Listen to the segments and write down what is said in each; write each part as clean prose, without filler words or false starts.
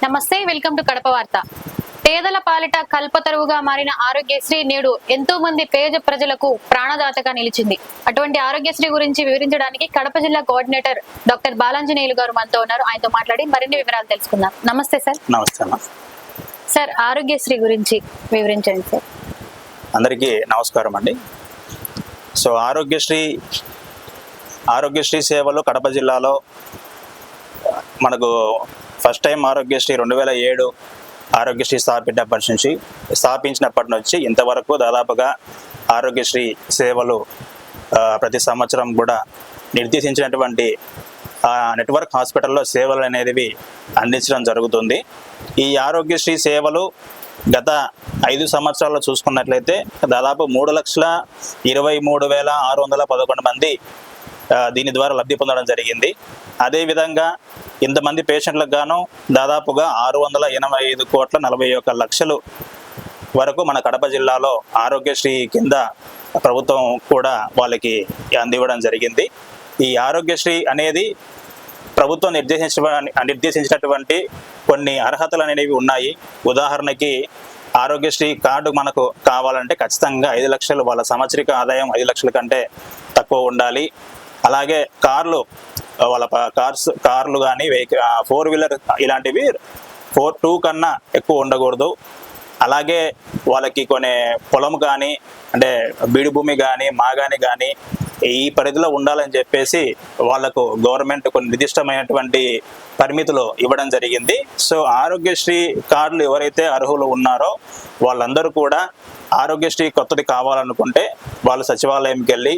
నమస్తే, welcome to Kadapa వార్త. పేదల పాలిట కల్పతరువుగా మారిన ఆరోగ్యశ్రీ నేడు ఎంతో మంది పేద ప్రజలకు ప్రాణదాతగా నిలిచింది. అటువంటి ఆరోగ్యశ్రీ గురించి వివరించడానికి కడప జిల్లా కోఆర్డినేటర్ డాక్టర్ బాలాంజనేయులు గారు మనతో ఉన్నారు. ఆయనతో మాట్లాడి మరిన్ని వివరాలు తెలుసుకుందాం. నమస్తే సార్. నమస్తే సార్, ఆరోగ్యశ్రీ గురించి వివరించండి సార్. అందరికీ నమస్కారం అండి. సో ఆరోగ్యశ్రీ సేవలు కడప జిల్లాలో మనకు ఫస్ట్ టైం ఆరోగ్యశ్రీ 2007 ఆరోగ్యశ్రీ స్థాపించినప్పటి నుంచి ఇంతవరకు దాదాపుగా ఆరోగ్యశ్రీ సేవలు ప్రతి సంవత్సరం కూడా నిర్దేశించినటువంటి నెట్వర్క్ హాస్పిటల్లో సేవలు అనేవి అందించడం జరుగుతుంది. ఈ ఆరోగ్యశ్రీ సేవలు గత 5 సంవత్సరాల్లో చూసుకున్నట్లయితే దాదాపు 3,23,611 మంది దీని ద్వారా లబ్ధి పొందడం జరిగింది. అదేవిధంగా ఇంతమంది పేషెంట్లకు గాను దాదాపుగా 685,41,00,000 వరకు మన కడప జిల్లాలో ఆరోగ్యశ్రీ కింద ప్రభుత్వం కూడా వాళ్ళకి అందివ్వడం జరిగింది. ఈ ఆరోగ్యశ్రీ అనేది ప్రభుత్వం నిర్దేశించినటువంటి కొన్ని అర్హతలు అనేవి ఉన్నాయి. ఉదాహరణకి ఆరోగ్యశ్రీ కార్డు మనకు కావాలంటే ఖచ్చితంగా 5 లక్షలు, వాళ్ళ సంవత్సరిక ఆదాయం 5 లక్షల కంటే తక్కువ ఉండాలి. అలాగే వాళ్ళ కార్లు కానీ 4 వీలర్ ఇలాంటివి 4-2 కన్నా ఎక్కువ ఉండకూడదు. అలాగే వాళ్ళకి కొన్ని పొలం కానీ అంటే బీడు భూమి కానీ మాగాని కానీ ఈ పరిధిలో ఉండాలని చెప్పేసి వాళ్లకు గవర్నమెంట్ కొన్ని నిర్దిష్టమైనటువంటి పరిమితులు ఇవ్వడం జరిగింది. సో ఆరోగ్యశ్రీ కార్డులు ఎవరైతే అర్హులు ఉన్నారో వాళ్ళందరూ కూడా ఆరోగ్యశ్రీ కొత్తది కావాలనుకుంటే వాళ్ళు సచివాలయంకి వెళ్ళి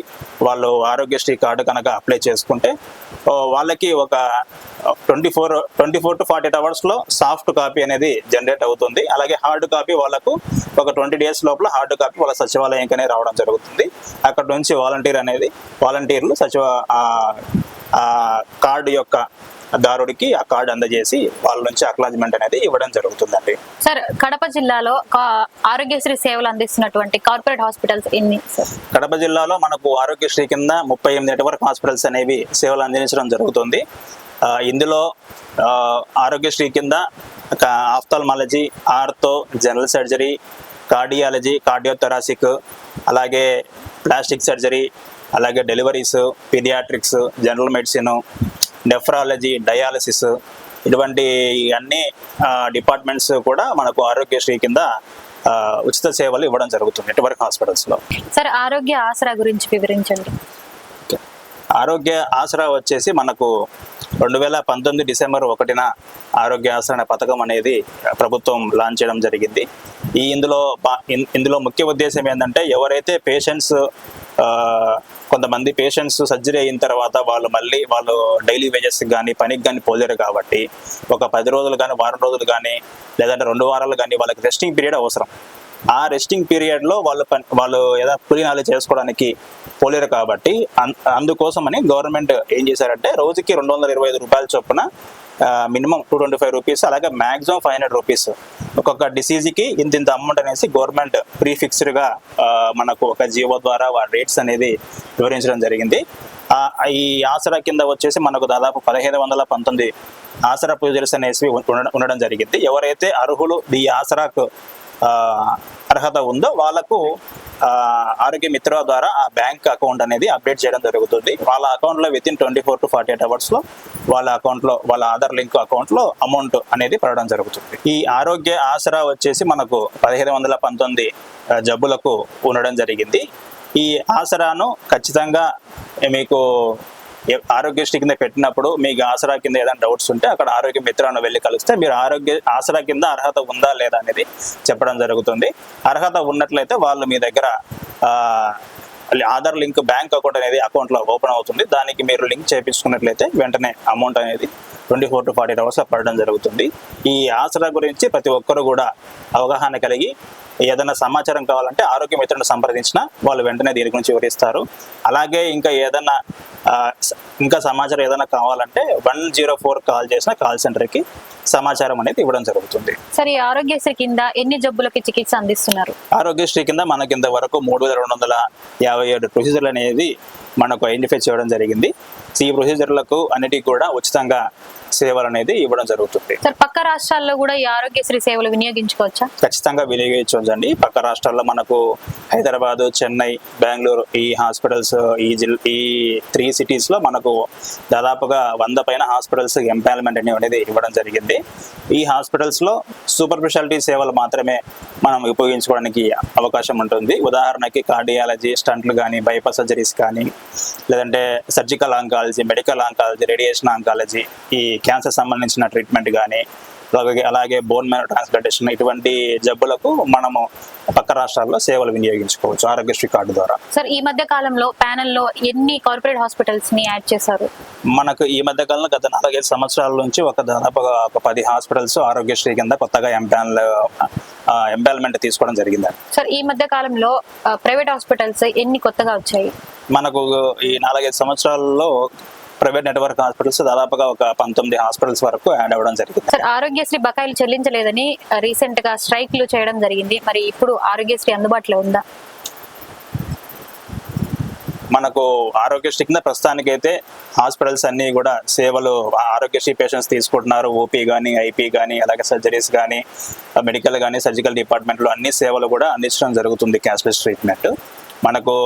వాళ్ళు ఆరోగ్యశ్రీ కార్డు కనుక అప్లై చేసుకుంటే వాళ్ళకి ఒక 24 to 48 అవర్స్లో సాఫ్ట్ కాపీ అనేది జనరేట్ అవుతుంది. అలాగే హార్డ్ కాపీ వాళ్ళకు ఒక 20 డేస్ లోపల హార్డ్ కాపీ వాళ్ళ సచివాలయంకనే రావడం జరుగుతుంది. అక్కడ నుంచి వాలంటీర్లు కార్డు యొక్క దారుడికి ఆ కార్డు అందజేసి వాళ్ళ నుంచి అక్నాలెడ్జ్‌మెంట్ అనేది ఇవ్వడం జరుగుతుందండి. సార్, కడప జిల్లాలో ఆరోగ్యశ్రీ సేవలు అందిస్తున్నటువంటి కార్పొరేట్ హాస్పిటల్స్ ఎన్ని సార్? కడప జిల్లాలో మనకు ఆరోగ్యశ్రీ కింద 38 నెట్వర్క్ హాస్పిటల్స్ అనేవి సేవలు అందించడం జరుగుతుంది. ఇందులో ఆరోగ్యశ్రీ కింద ophthalmology, ortho, general surgery, cardiology, cardiothoracic, అలాగే ప్లాస్టిక్ సర్జరీ, అలాగే deliveries, paediatrics, general medicine, nephrology, dialysis ఇటువంటి అన్ని డిపార్ట్మెంట్స్ కూడా మనకు ఆరోగ్యశ్రీ కింద ఉచిత సేవలు ఇవ్వడం జరుగుతుంది నెట్వర్క్ హాస్పిటల్స్లో. సార్, ఆరోగ్య ఆసరా గురించి వివరించండి. ఆరోగ్య ఆసరా వచ్చేసి మనకు 2019 డిసెంబర్ 1న ఆరోగ్య ఆసరా అనే పథకం అనేది ప్రభుత్వం లాంచ్ చేయడం జరిగింది. ఇందులో ముఖ్య ఉద్దేశం ఏంటంటే ఎవరైతే కొంతమంది పేషెంట్స్ సర్జరీ అయిన తర్వాత వాళ్ళు డైలీ వేజెస్ కానీ పనికి కానీ పోలేరు కాబట్టి ఒక 10 రోజులు కానీ వారం రోజులు కానీ లేదంటే 2 వారాలు కానీ వాళ్ళకి రెస్టింగ్ పీరియడ్ అవసరం. ఆ రెస్టింగ్ పీరియడ్లో వాళ్ళు ఏదో కూలీనాలు చేసుకోవడానికి పోలేరు కాబట్టి అందుకోసమని గవర్నమెంట్ ఏం చేశారంటే రోజుకి 225 రూపాయల చొప్పున మినిమం 225 రూపీస్, అలాగే మ్యాక్సిమం 500 రూపీస్ ఒక్కొక్క డిసీజ్కి ఇంత అమౌంట్ అనేసి గవర్నమెంట్ ప్రీఫిక్స్డ్గా మనకు ఒక జీవో ద్వారా వారి రేట్స్ అనేది వివరించడం జరిగింది. ఈ ఆసరా కింద వచ్చేసి మనకు దాదాపు 1519 ఆసరా ప్రొసీజర్స్ అనేసి ఉండడం జరిగింది. ఎవరైతే అర్హులు ఈ ఆసరాకు అర్హత ఉందో వాళ్ళకు ఆరోగ్య మిత్ర ద్వారా ఆ బ్యాంక్ అకౌంట్ అనేది అప్డేట్ చేయడం జరుగుతుంది. వాళ్ళ అకౌంట్లో వితిన్ 24 to 48 అవర్స్లో వాళ్ళ ఆధార్ లింక్ అకౌంట్లో అమౌంట్ అనేది పడడం జరుగుతుంది. ఈ ఆరోగ్య ఆసరా వచ్చేసి మనకు 1519 జబ్బులకు ఉండడం జరిగింది. ఈ ఆసరాను ఖచ్చితంగా మీకు ఆరోగ్యశ్రీ కింద పెట్టినప్పుడు మీకు ఆసరా కింద ఏదైనా డౌట్స్ ఉంటే అక్కడ ఆరోగ్య మిత్రాన్ని వెళ్ళి కలిస్తే మీరు ఆసరా కింద అర్హత ఉందా లేదా అనేది చెప్పడం జరుగుతుంది. అర్హత ఉన్నట్లయితే వాళ్ళు మీ దగ్గర ఆధార్ లింక్ బ్యాంక్ అకౌంట్లో ఓపెన్ అవుతుంది. దానికి మీరు లింక్ చేయించుకున్నట్లయితే వెంటనే అమౌంట్ అనేది 24 to 48 అవర్స్ పడడం జరుగుతుంది. ఈ ఆసరా గురించి ప్రతి ఒక్కరు కూడా అవగాహన కలిగి ఏదైనా సమాచారం కావాలంటే ఆరోగ్య మిత్రులను సంప్రదించినా వాళ్ళు వెంటనే దీని గురించి వివరిస్తారు. అలాగే ఇంకా సమాచారం ఏదైనా కావాలంటే 104 కాల్ చేసిన కాల్ సెంటర్కి సమాచారం అనేది ఇవ్వడం జరుగుతుంది. సరే, ఆరోగ్యశ్రీ కింద ఎన్ని జబ్బులకి చికిత్స అందిస్తున్నారు? ఆరోగ్యశ్రీ కింద మనకి ఇంతవరకు 3,257 ప్రొసీజర్లు అనేది మనకు ఐడెంటిఫై చేయడం జరిగింది. ఈ ప్రొసీజర్లకు అన్నిటికీ కూడా ఉచితంగా సేవలు అనేది ఇవ్వడం జరుగుతుంది. సార్ పక్క రాష్ట్రాల్లో కూడా ఈ ఆరోగ్యశ్రీ సేవలు వినియోగించుకోవచ్చా? ఖచ్చితంగా వినియోగించండి. పక్క రాష్ట్రాల్లో మనకు హైదరాబాద్, చెన్నై, బెంగళూరు ఈ హాస్పిటల్స్ ఈ 3 సిటీస్ లో మనకు దాదాపుగా 100 పైన హాస్పిటల్స్ ఎంపానల్మెంట్ అనేది ఇవ్వడం జరిగింది. ఈ హాస్పిటల్స్ లో సూపర్ స్పెషాలిటీ సేవలు మాత్రమే మనం ఉపయోగించుకోవడానికి అవకాశం ఉంటుంది. ఉదాహరణకి కార్డియాలజీ, స్టంట్లు కానీ, బైపాస్ సర్జరీస్ కానీ, లేదంటే surgical oncology, medical oncology, radiation oncology, ఈ క్యాన్సర్ సంబంధించిన ట్రీట్మెంట్ కానీ, అలాగే బోన్ మ్యారో ట్రాన్స్ప్లాంటేషన్ ఇటువంటి జబ్బులకు మనము పక్క రాష్ట్రాల్లో సేవలు వినియోగించుకోవచ్చు ఆరోగ్యశ్రీ కార్డు ద్వారా. సార్ ఈ మధ్య కాలంలో ప్యానెల్ లో ఎన్ని కార్పొరేట్ హాస్పిటల్స్ ని యాడ్ చేశారు? మనకు ఈ మధ్య కాలంలో గత 4-5 సంవత్సరాల నుంచి దాదాపుగా ఒక 10 హాస్పిటల్స్ ఆరోగ్యశ్రీ కింద కొత్తగా ఎంపానల్మెంట్ తీసుకోవడం జరిగింది. సార్ ఈ మధ్య కాలంలో ప్రైవేట్ హాస్పిటల్స్ ఎన్ని కొత్తగా వచ్చాయి? మనకు ఈ 4-5 సంవత్సరాల్లో ప్రైవేట్ నెట్వర్క్ హాస్పిటల్స్ దాదాపుగా ఒక 19 హాస్పిటల్స్ వరకు యాడ్ అవ్వడం జరిగింది. సార్ ఆరోగ్యశ్రీ బకాయిలు చెల్లించలేదని రీసెంట్ గా స్ట్రైక్లు చేయడం జరిగింది. మరి ఇప్పుడు ఆరోగ్యశ్రీ అందుబాటులో ఉందా? మనకు ఆరోగ్యశ్రీ కింద ప్రస్తుతానికైతే హాస్పిటల్స్ అన్ని కూడా సేవలు ఆరోగ్యశ్రీ పేషెంట్స్ తీసుకుంటున్నారు. ఓపీ కానీ, ఐపీ కానీ, అలాగే సర్జరీస్ కానీ, మెడికల్ కానీ, సర్జికల్ డిపార్ట్మెంట్లో అన్ని సేవలు కూడా అందించడం జరుగుతుంది క్యాష్లెస్ ట్రీట్మెంట్. మనకు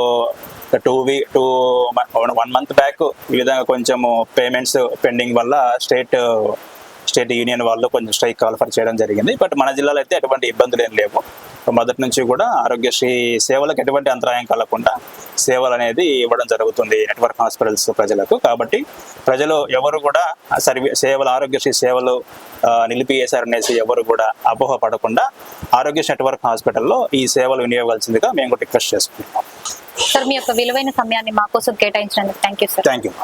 1 మంత్ బ్యాక్ ఈ విధంగా కొంచెము పేమెంట్స్ పెండింగ్ వల్ల స్టేట్ యూనియన్ వాళ్ళు కొంచెం స్ట్రైక్ కాల్ఫర్ చేయడం జరిగింది. బట్ మన జిల్లాలో అయితే ఎటువంటి ఇబ్బందులు ఏం లేవు. మొదటి నుంచి కూడా ఆరోగ్యశ్రీ సేవలకు ఎటువంటి అంతరాయం కలగకుండా సేవలు అనేది ఇవ్వడం జరుగుతుంది నెట్వర్క్ హాస్పిటల్స్ ప్రజలకు. కాబట్టి ప్రజలు ఎవరు కూడా ఆరోగ్యశ్రీ సేవలు నిలిపివేశారనేసి ఎవరు కూడా అపోహ పడకుండా ఆరోగ్యశ్రీ నెట్వర్క్ హాస్పిటల్లో ఈ సేవలు వినియోగాల్సిందిగా మేము రిక్వెస్ట్ చేసుకుంటున్నాం. సార్ మీ యొక్క విలువైన సమయాన్ని మా కోసం కేటాయించినందుకు thank you sir. Thank you.